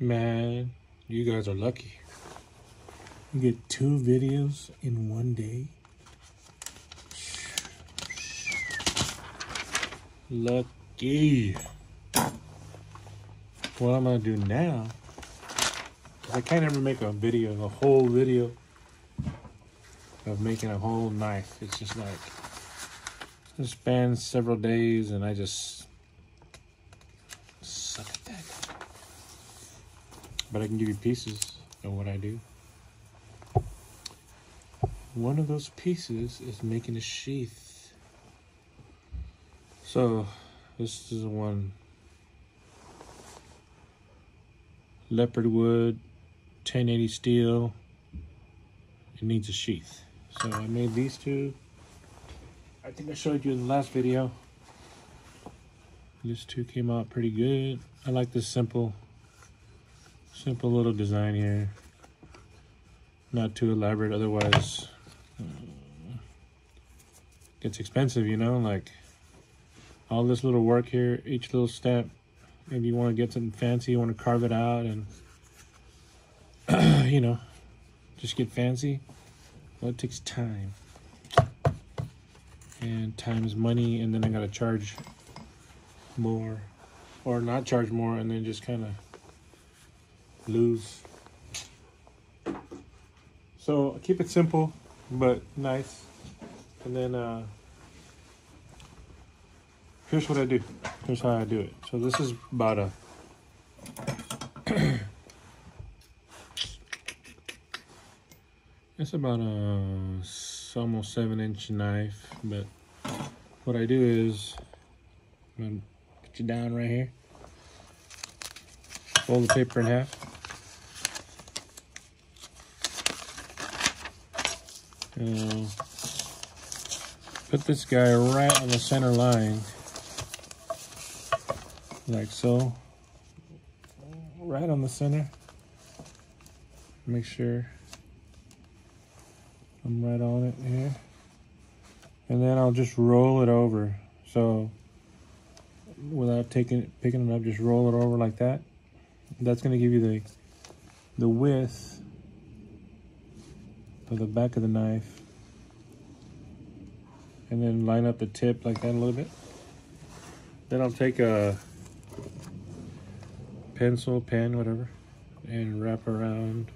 Man, you guys are lucky. You get 2 videos in one day. Lucky. What I'm gonna do now, I can't ever make a whole video of making a whole knife. It's just like, it spans several days and I just suck at that. But I can give you pieces of what I do. One of those pieces is making a sheath. So this is one leopard wood, 1080 steel. It needs a sheath. So I made these 2. I think I showed you in the last video. These 2 came out pretty good. I like this simple little design here. Not too elaborate, otherwise gets expensive, you know, like all this little work here, each little step. Maybe you want to get something fancy, you want to carve it out and you know, just get fancy. Well, it takes time, and time is money, and then I gotta charge more or not charge more, and then just kind of lose. So I keep it simple but nice. And then here's what I do. Here's how I do it. So this is about a it's about a almost 7-inch knife, but what I do is I'm gonna put you down right here, fold the paper in half, put this guy right on the center line, like so, right on the center. Make sure I'm right on it here, and then I'll just roll it over. So without picking it up, just roll it over like that. That's going to give you the width of the back of the knife, and then line up the tip like that a little bit. Then I'll take a pencil, pen, whatever, and wrap around,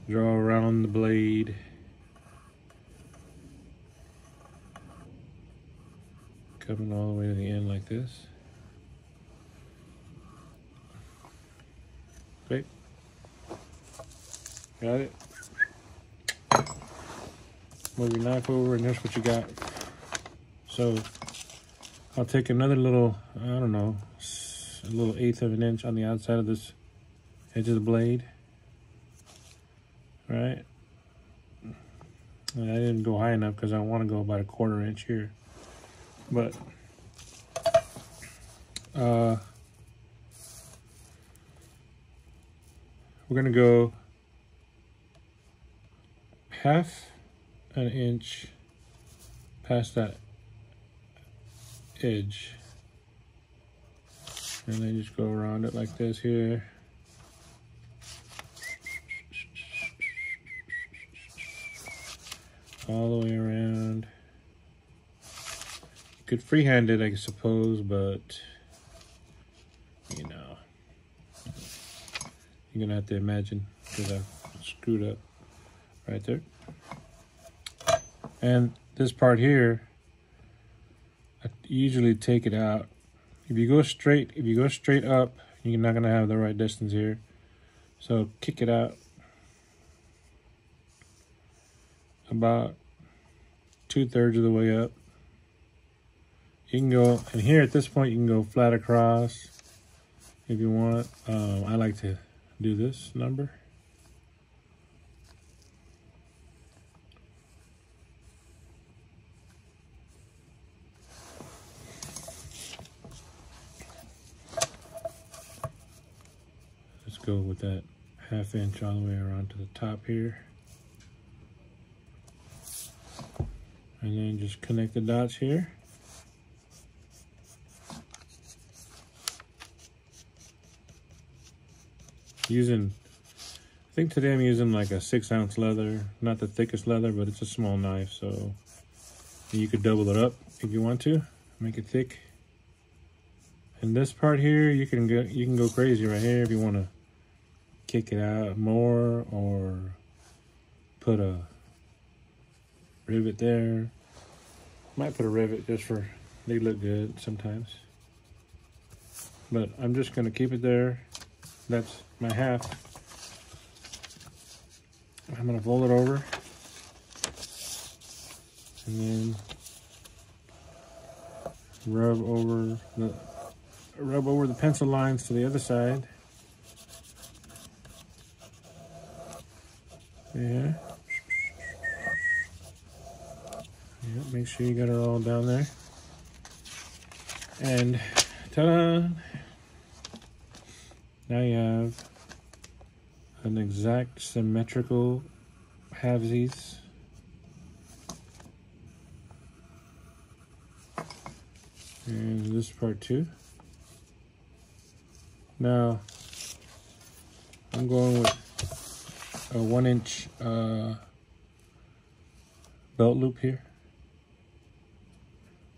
draw around the blade. Coming all the way to the end like this. Great. Got it. Move your knife over, and here's what you got. So I'll take another little, I don't know, a little 1/8 of an inch on the outside of this edge of the blade. Right? I didn't go high enough because I want to go about 1/4 inch here. But we're gonna go 1/2 inch past that edge, and then just go around it like this here. All the way around. Could freehand it, I suppose, but you know, you're gonna have to imagine because I screwed up right there. And this part here, I usually take it out. If you go straight up, you're not gonna have the right distance here. So kick it out about 2/3 of the way up. You can go, and here at this point you can go flat across if you want. I like to do this number. Let's go with that 1/2 inch all the way around to the top here. And then just connect the dots here. using, I think today I'm using like a 6-ounce leather, not the thickest leather, but it's a small knife, so you could double it up if you want to, make it thick. And this part here, you can go crazy right here if you want to kick it out more or put a rivet there. Might put a rivet just for, they look good sometimes. But I'm just gonna keep it there. That's my half. I'm gonna fold it over. And then rub over the pencil lines to the other side. Yeah. Yeah, make sure you got it all down there. And ta-da! Now you have an exact symmetrical halvesies. And this part too. Now, I'm going with a 1-inch belt loop here.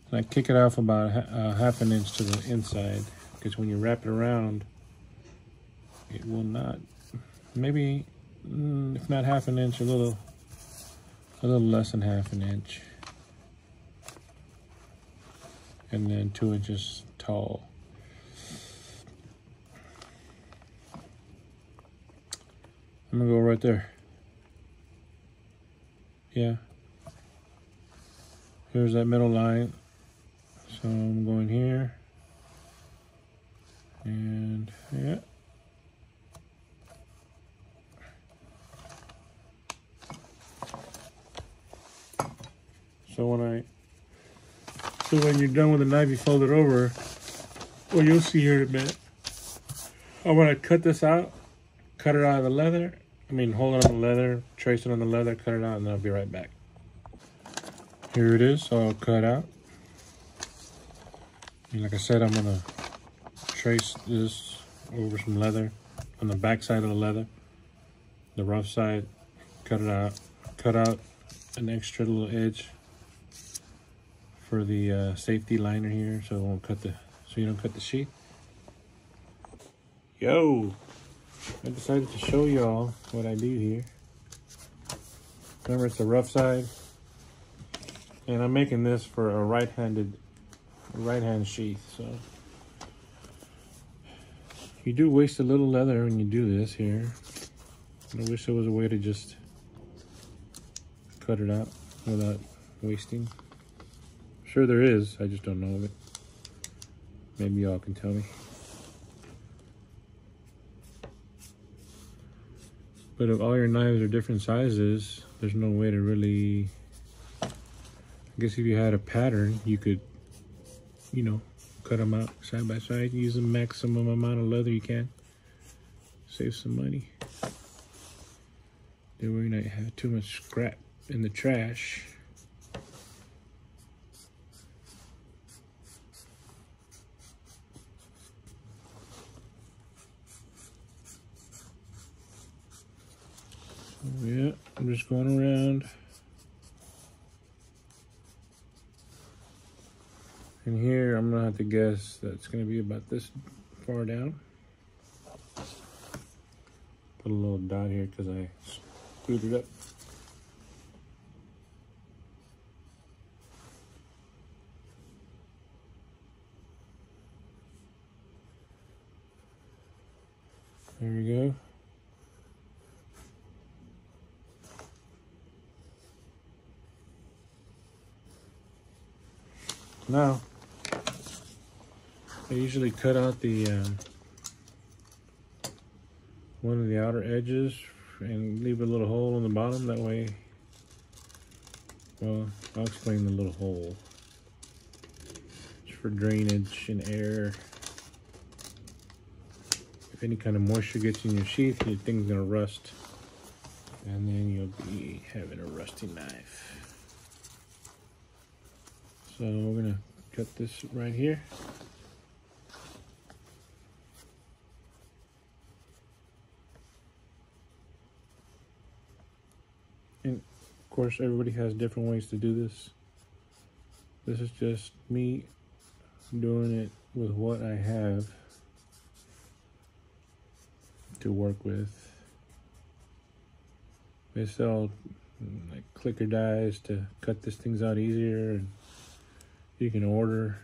And I kick it off about half an inch to the inside, because when you wrap it around, it will not, maybe, if not half an inch, a little less than half an inch. And then 2 inches tall. I'm gonna go right there. Yeah. Here's that middle line. So I'm going here. And yeah. So when you're done with the knife, you fold it over. Well, you'll see here in a minute. I want to cut this out, cut it out of the leather. I mean, hold it on the leather, trace it on the leather, cut it out, and then I'll be right back. Here it is, all cut out. And like I said, I'm gonna trace this over some leather on the back side of the leather. The rough side, cut it out. Cut out an extra little edge for the safety liner here, so it won't cut so you don't cut the sheath. Yo, I decided to show y'all what I do here. Remember, it's the rough side, and I'm making this for a right-hand sheath. So you do waste a little leather when you do this here. I wish there was a way to just cut it out without wasting. Sure there is, I just don't know of it. Maybe y'all can tell me. But if all your knives are different sizes, there's no way to really, I guess if you had a pattern, you could, you know, cut them out side by side, use the maximum amount of leather you can. Save some money. That way you not have too much scrap in the trash. Yeah, I'm just going around. And here, I'm gonna have to guess that's gonna be about this far down. Put a little dot here because I screwed it up. There we go. Now, I usually cut out the one of the outer edges and leave a little hole in the bottom. That way, well, I'll explain the little hole. It's for drainage and air. If any kind of moisture gets in your sheath, your thing's gonna rust, and then you'll be having a rusty knife. So we're gonna cut this right here. Of course, everybody has different ways to do this. This is just me doing it with what I have to work with. They sell like clicker dies to cut these things out easier, and you can order,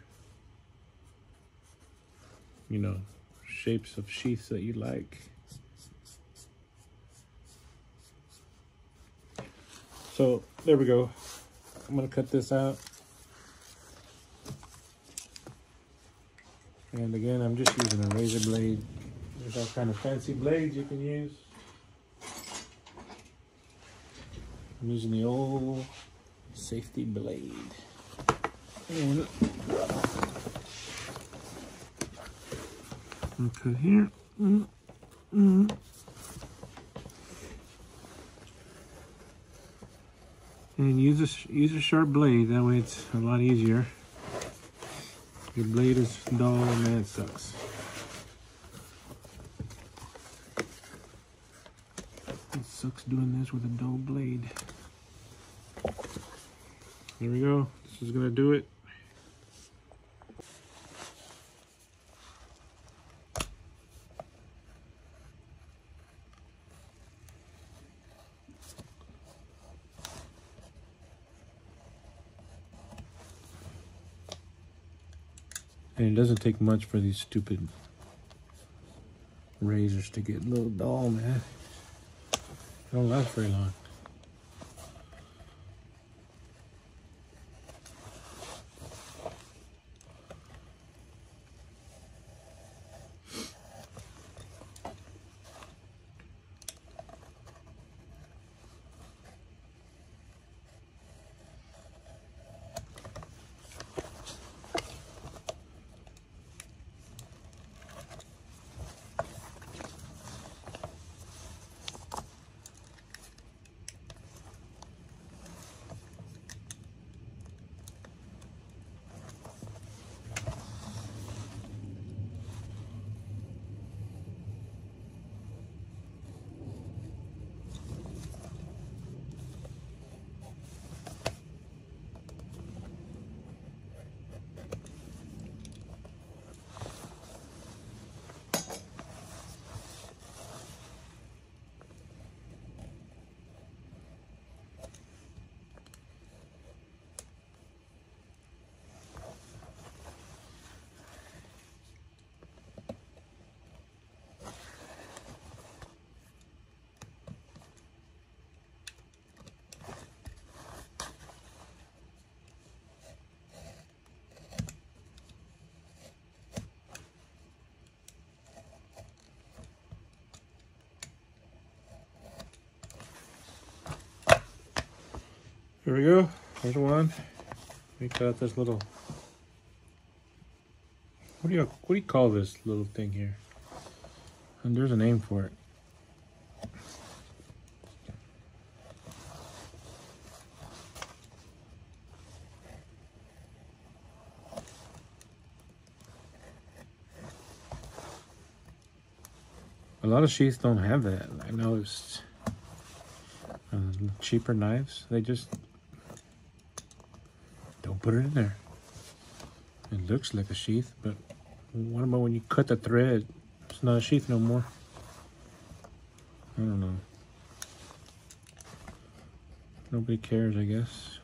you know, shapes of sheaths that you like. So there we go. I'm gonna cut this out. And again, I'm just using a razor blade. There's all kind of fancy blades you can use. I'm using the old safety blade. And cut here. And use a sharp blade. That way it's a lot easier. Your blade is dull, man, it sucks. It sucks doing this with a dull blade. There we go. This is gonna do it. And it doesn't take much for these stupid razors to get a little dull, man. They don't last very long. Here we go. There's one. Let me cut out this little. What do you call this little thing here? And there's a name for it. A lot of sheaths don't have that. I noticed. Cheaper knives, they just don't put it in there. It looks like a sheath, but what about when you cut the thread? It's not a sheath no more. I don't know. Nobody cares, I guess.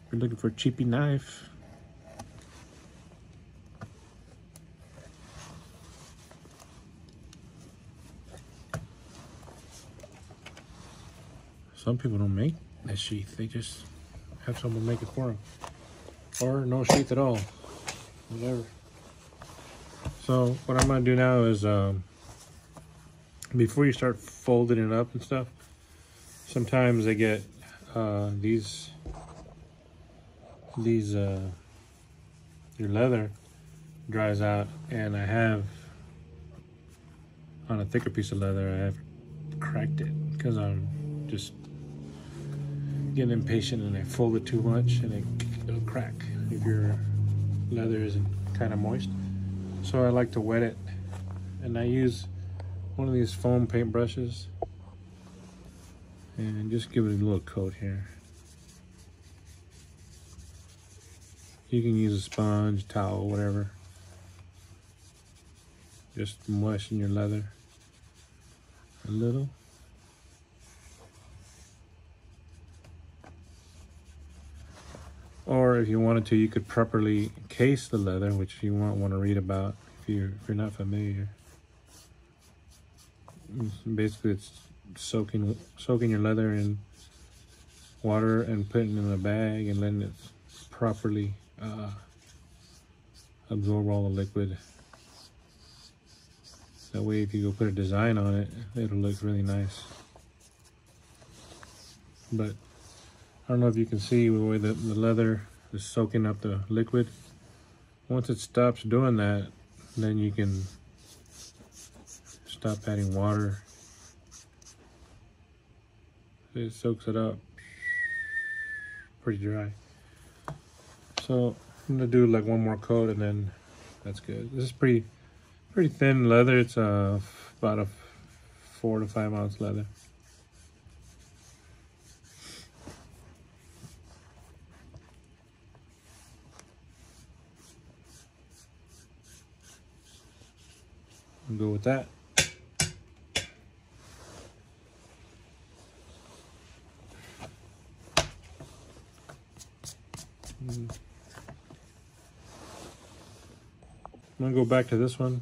If you're looking for a cheapy knife, some people don't make a sheath. They just have someone make it for them. Or no sheath at all. Whatever. So what I'm going to do now is, before you start folding it up and stuff, sometimes they get these your leather dries out, and I have, on a thicker piece of leather, I have cracked it because I'm just getting impatient and I fold it too much and it'll crack if your leather isn't kind of moist. So I like to wet it, and I use one of these foam paint brushes, And just give it a little coat here. You can use a sponge, towel, whatever. Just moisten your leather a little. Or if you wanted to, you could properly case the leather, which you won't want to read about if you're not familiar. Basically, it's soaking your leather in water and putting it in a bag and letting it properly absorb all the liquid. That way, if you go put a design on it, it'll look really nice. But I don't know if you can see the way the leather is soaking up the liquid. Once it stops doing that, then you can stop adding water. It soaks it up. Pretty dry. So I'm gonna do like one more coat and then that's good. This is pretty thin leather. It's about a 4 to 5 ounce leather. I'll go with that. I'm gonna go back to this one.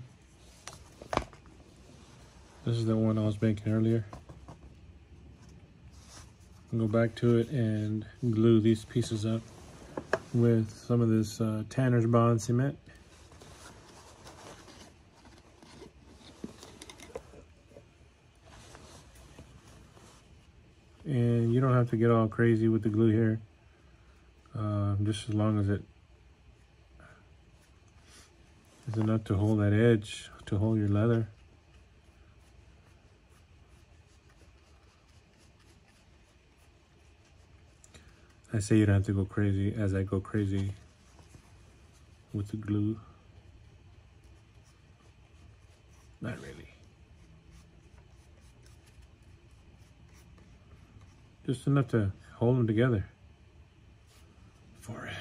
This is the one I was making earlier. I'll go back to it and glue these pieces up with some of this Tanner's Bond cement. And you don't have to get all crazy with the glue here. Just as long as it is enough to hold that edge, to hold your leather. I say you don't have to go crazy as I go crazy with the glue. Not really. Just enough to hold them together forever.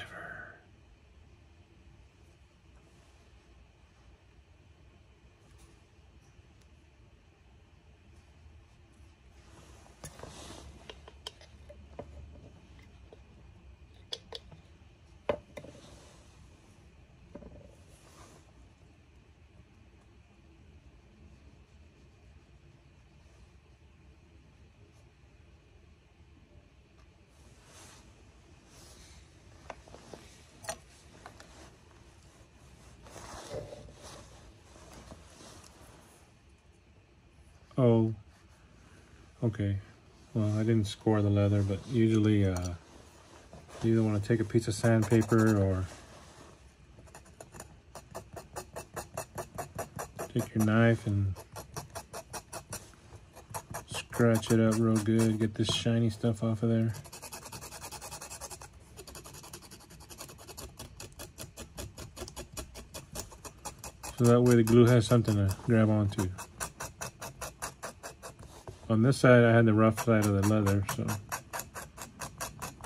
Oh, okay. Well, I didn't score the leather, but usually you either want to take a piece of sandpaper or take your knife and scratch it up real good, get this shiny stuff off of there. So that way the glue has something to grab onto. On this side, I had the rough side of the leather, so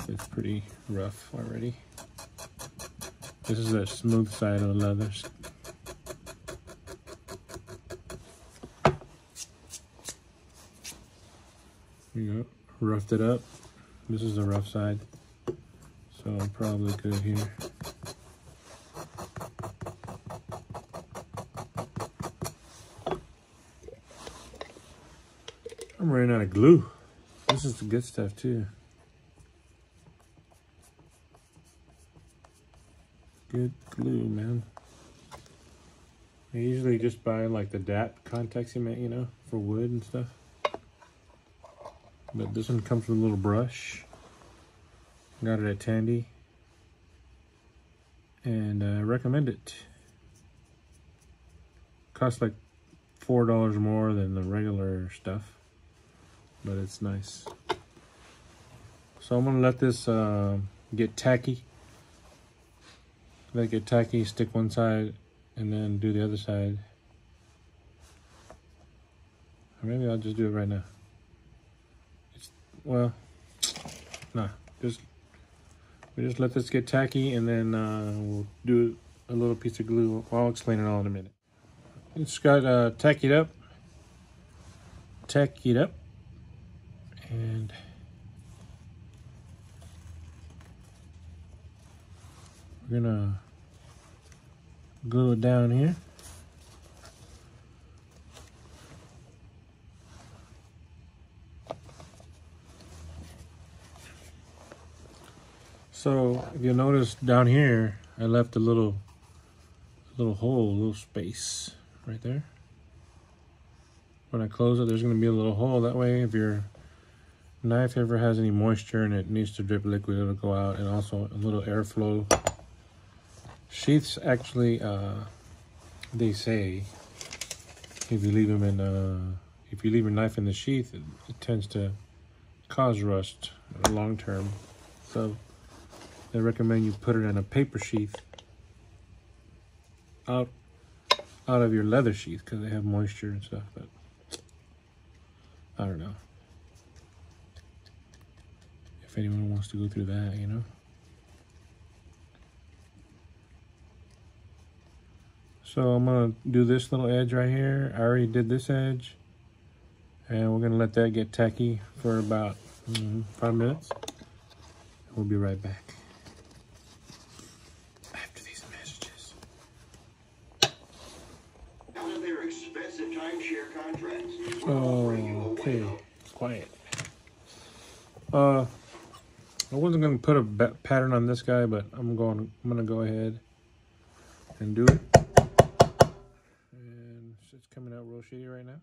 it's pretty rough already. This is the smooth side of the leather. You go, roughed it up. This is the rough side, so I'm probably good here. I'm running out of glue. This is the good stuff too. Good glue, man. I usually just buy like the DAP contact cement, you know, for wood and stuff. But this one comes with a little brush. Got it at Tandy. And I recommend it. Costs like $4 more than the regular stuff. But it's nice. So I'm gonna let this get tacky. Let it get tacky, stick one side, and then do the other side. Or maybe I'll just do it right now. well, nah, we just let this get tacky, and then we'll do a little piece of glue. I'll explain it all in a minute. It's got tacky it up, and we're gonna glue it down here. So if you'll notice down here, I left a little hole, a little space right there. When I close it, there's going to be a little hole. That way, if your knife ever has any moisture and it needs to drip liquid, it'll go out, and also a little airflow. Sheaths actually, they say, if you leave your knife in the sheath, it tends to cause rust long term. So they recommend you put it in a paper sheath out of your leather sheath, because they have moisture and stuff. But I don't know if anyone wants to go through that, you know. So I'm gonna do this little edge right here. I already did this edge, and we're gonna let that get tacky for about 5 minutes. We'll be right back after these messages. Now they're expensive timeshare contracts. Okay, quiet. I wasn't gonna put a pattern on this guy, but I'm gonna go ahead and do it. And it's coming out real shitty right now.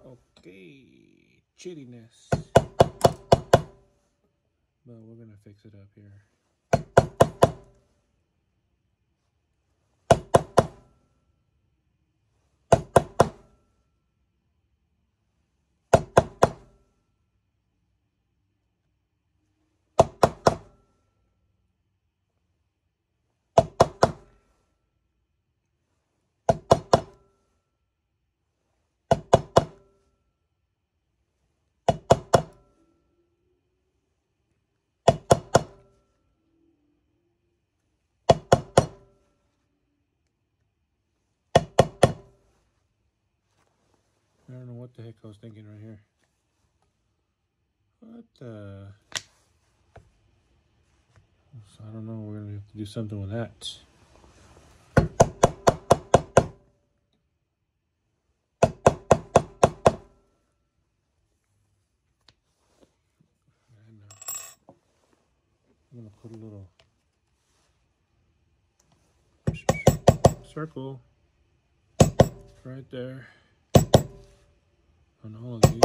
Okay, chittiness. But we're gonna fix it up here. I don't know what the heck I was thinking right here. What the? So I don't know. We're gonna have to do something with that. And, I'm gonna put a little circle right there on all of these.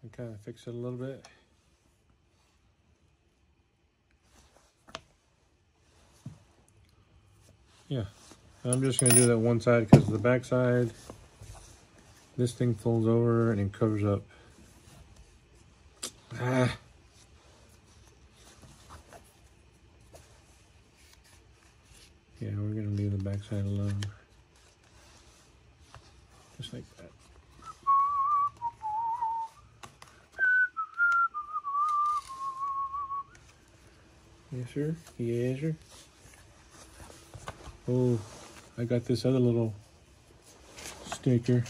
And kind of fix it a little bit. Yeah, I'm just going to do that one side because the back side, this thing folds over and it covers up. Ah. Yeah, we're going to leave the back side alone. Just like that. Yes, sir. Yes, sir. Oh, I got this other little sticker.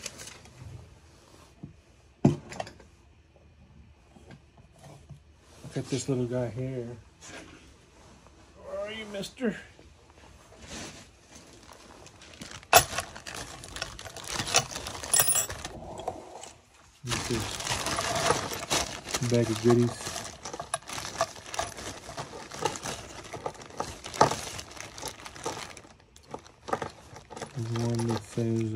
Got this little guy here. Where are you, mister? This is a bag of goodies. There's one that says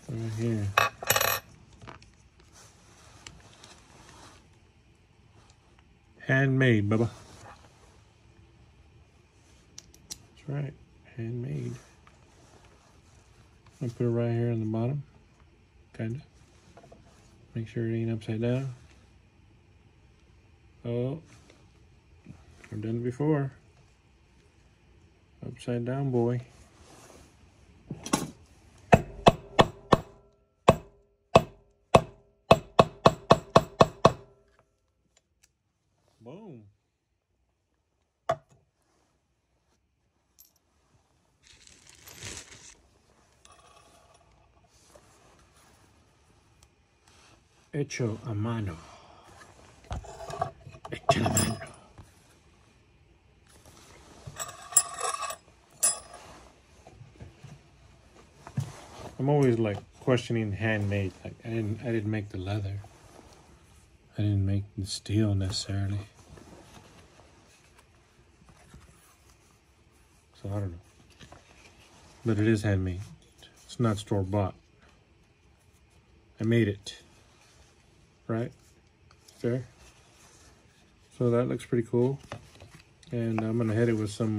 right here. Handmade, Bubba. That's right, handmade. I'll put it right here on the bottom, kinda. Make sure it ain't upside down. Oh, I've done it before. Upside down, boy. Boom. Hecho a mano. Hecho a mano. I'm always like questioning handmade. Like I didn't make the leather. I didn't make the steel necessarily. So I don't know. But it is handmade. It's not store bought. I made it. Right? Fair. So that looks pretty cool. And I'm gonna hit it with some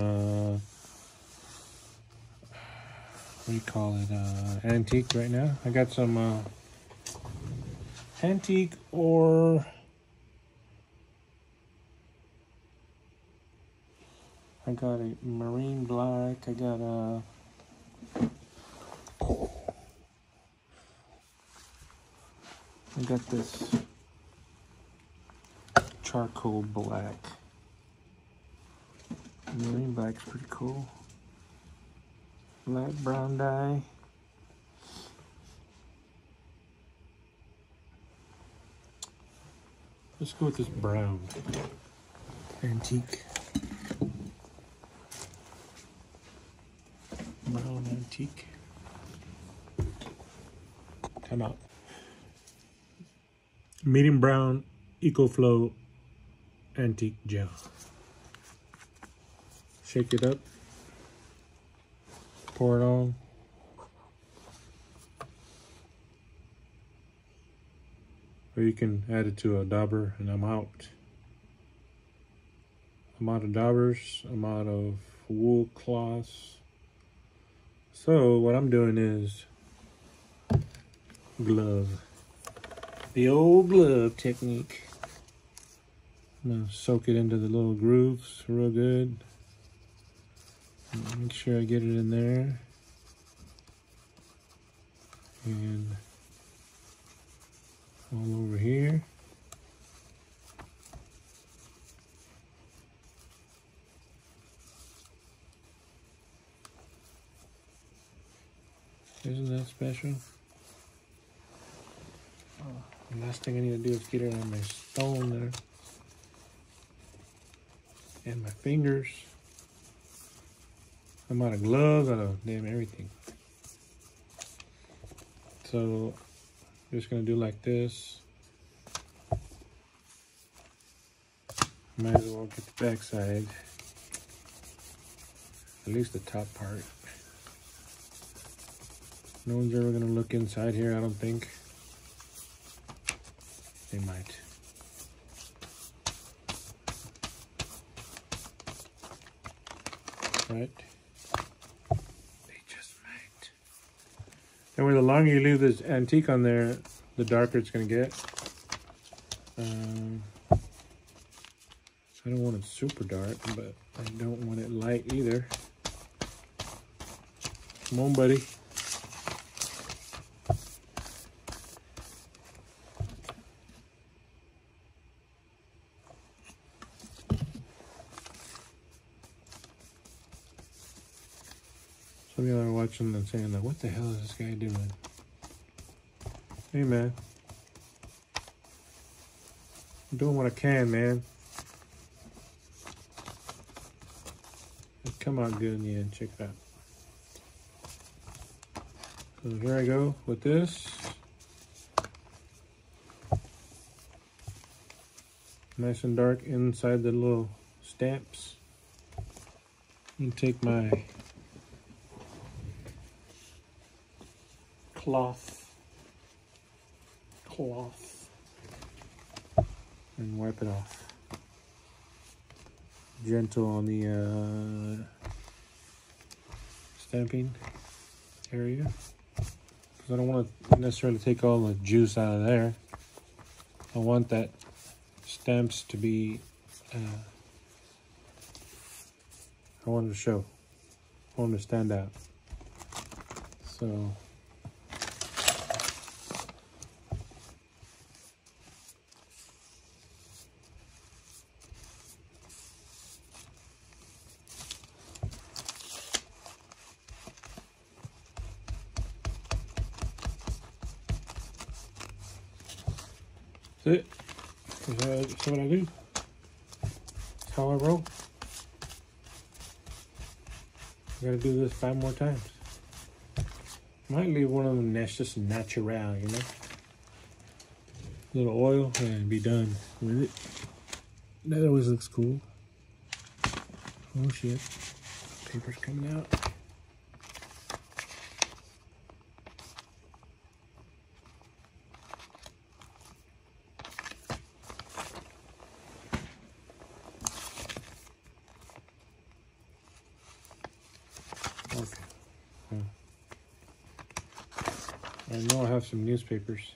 what do you call it? Antique right now. I got some antique or I got a marine black. I got a I got this charcoal black. Marine black's pretty cool. Light brown dye. Let's go with this brown. Antique. Brown antique. Come out. Medium brown EcoFlow antique gel. Shake it up. Pour it on. Or you can add it to a dauber, and I'm out. I'm out of daubers. I'm out of wool cloths. So what I'm doing is glove. The old glove technique. I'm gonna soak it into the little grooves real good. Make sure I get it in there. And all over here. Isn't that special? The last thing I need to do is get it on my stone there. And my fingers. I'm out of gloves, out of damn everything. So, I'm just gonna do like this. Might as well get the back side. At least the top part. No one's ever gonna look inside here, I don't think. They might. Right? They just might. And the longer you leave this antique on there, the darker it's gonna get. I don't want it super dark, but I don't want it light either. Come on, buddy. Some of y'all are watching and saying, like, what the hell is this guy doing? Hey, man. I'm doing what I can, man. It come out good in the end. Check it out. So here I go with this. Nice and dark inside the little stamps. And take my cloth and wipe it off. gentle on the stamping area, because I don't want to necessarily take all the juice out of there. I want that stamps to be, I want them to show, I want them to stand out. So that's it. That's what I do. That's how I roll. I gotta do this 5 more times. Might leave one of them that's just natural, you know? A little oil and be done with it. That always looks cool. Oh shit. Paper's coming out. Okay. Well, I know I have some newspapers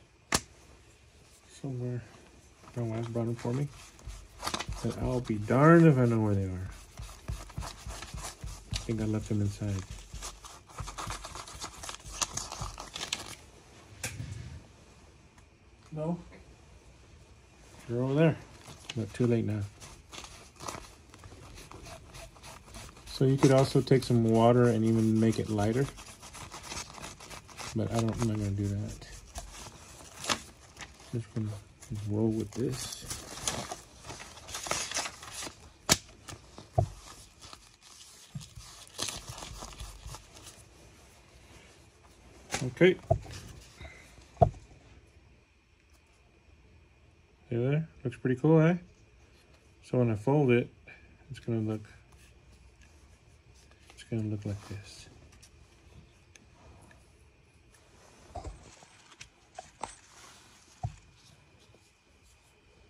somewhere. My wife brought them for me. But I'll be darned if I know where they are. I think I left them inside. No. They're over there. But too late now. So you could also take some water and even make it lighter. But I'm not gonna do that. Just gonna roll with this. Okay. See there? Looks pretty cool, eh? So when I fold it, it's gonna look like this.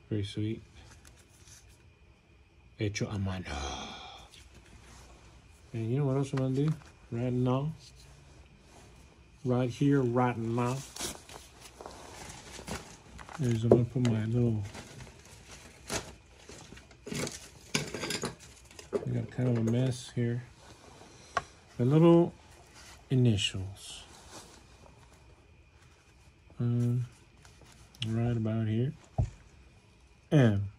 Very sweet. Hecho a mano. And you know what else I'm gonna do right now? Right here, right now. I'm gonna put my little, I got kind of a mess here. My little initials. Right about here. M.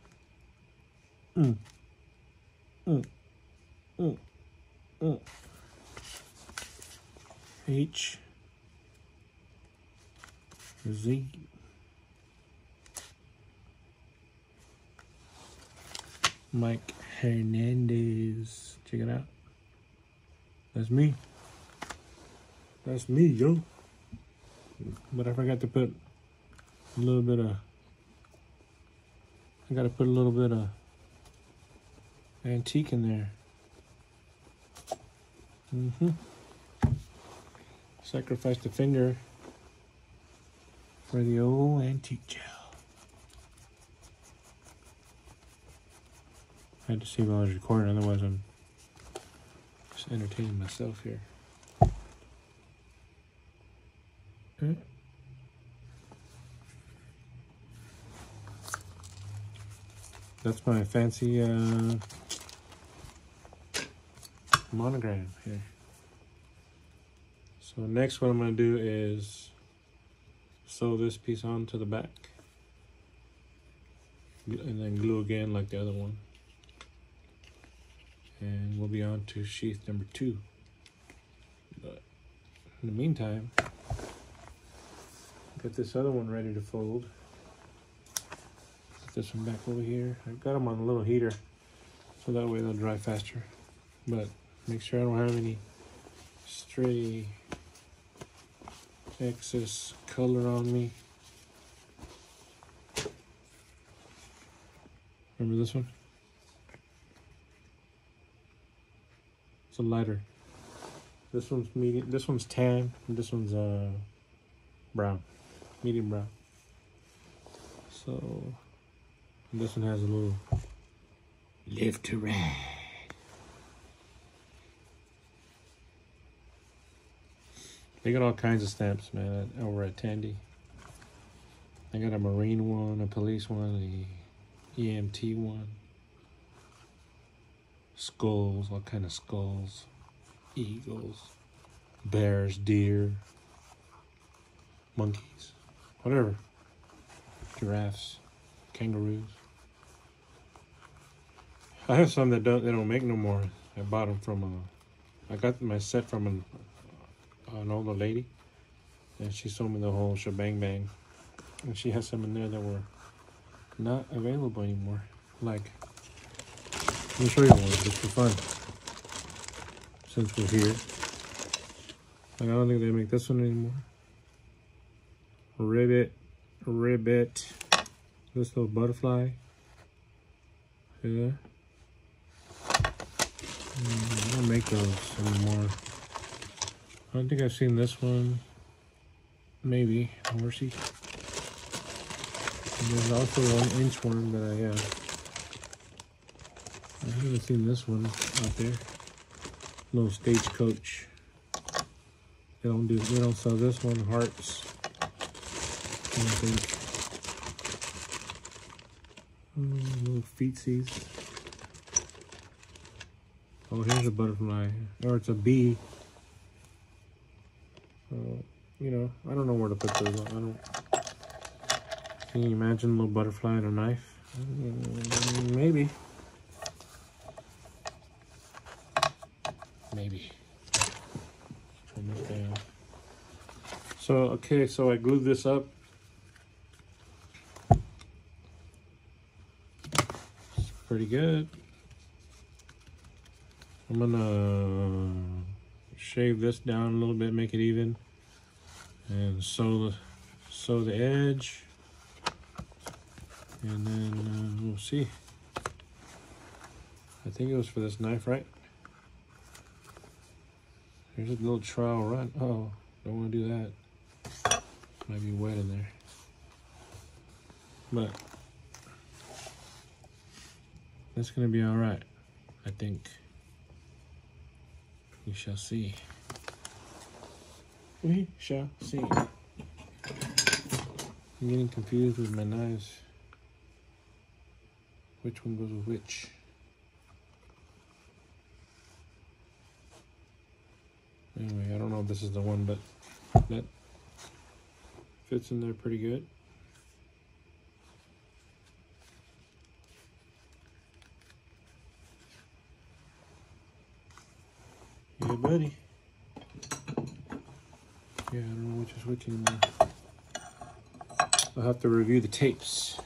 H. Z. Mike Hernandez. Check it out. That's me. That's me, yo. But I forgot to put a little bit of, I gotta put a little bit of antique in there. Sacrifice the finger for the old antique gel. I had to see while I was recording, otherwise I'm just entertaining myself here. Okay. That's my fancy monogram here. So next what I'm going to do is sew this piece onto the back and then glue again like the other one. And we'll be on to sheath number 2. But in the meantime, get this other one ready to fold. Put this one back over here. I've got them on a little heater so that way they'll dry faster. But make sure I don't have any stray excess color on me. Remember this one? It's a lighter. This one's medium. This one's tan. And this one's brown, medium brown. So this one has a little Live to ride. They got all kinds of stamps, man, over at Tandy. I got a Marine one, a police one, a EMT one. Skulls, all kind of skulls. Eagles, bears, deer, monkeys, whatever. Giraffes, kangaroos. I have some that they don't make no more. I bought them from I got my set from an older lady, and she sold me the whole shebang bang. And she has some in there that were not available anymore. Like, let me show you one just for fun. Since we're here, like, I don't think they make this one anymore. Ribbit, this little butterfly. Yeah. I don't make those anymore. I don't think I've seen this one. Maybe. Horsey. And there's also 1 inch one that I have. I haven't seen this one out there. Little stagecoach. They don't sell this one. Hearts. I don't think. Little feetsies. Oh, here's a butterfly. Or it's a bee. You know, I don't know where to put those on. Can you imagine a little butterfly and a knife? Maybe. Maybe. So, okay, so I glued this up. It's pretty good. I'm gonna shave this down a little bit, make it even, and sew the edge, and then we'll see. I think it was for this knife, right? Here's a little trial run. Oh, don't want to do that. Might be wet in there. But that's gonna be all right, I think. We shall see. We shall see. I'm getting confused with my knives. Which one goes with which? Anyway, I don't know if this is the one, but that fits in there pretty good. Yeah, buddy. Yeah, I don't know which is which anymore. I'll have to review the tapes.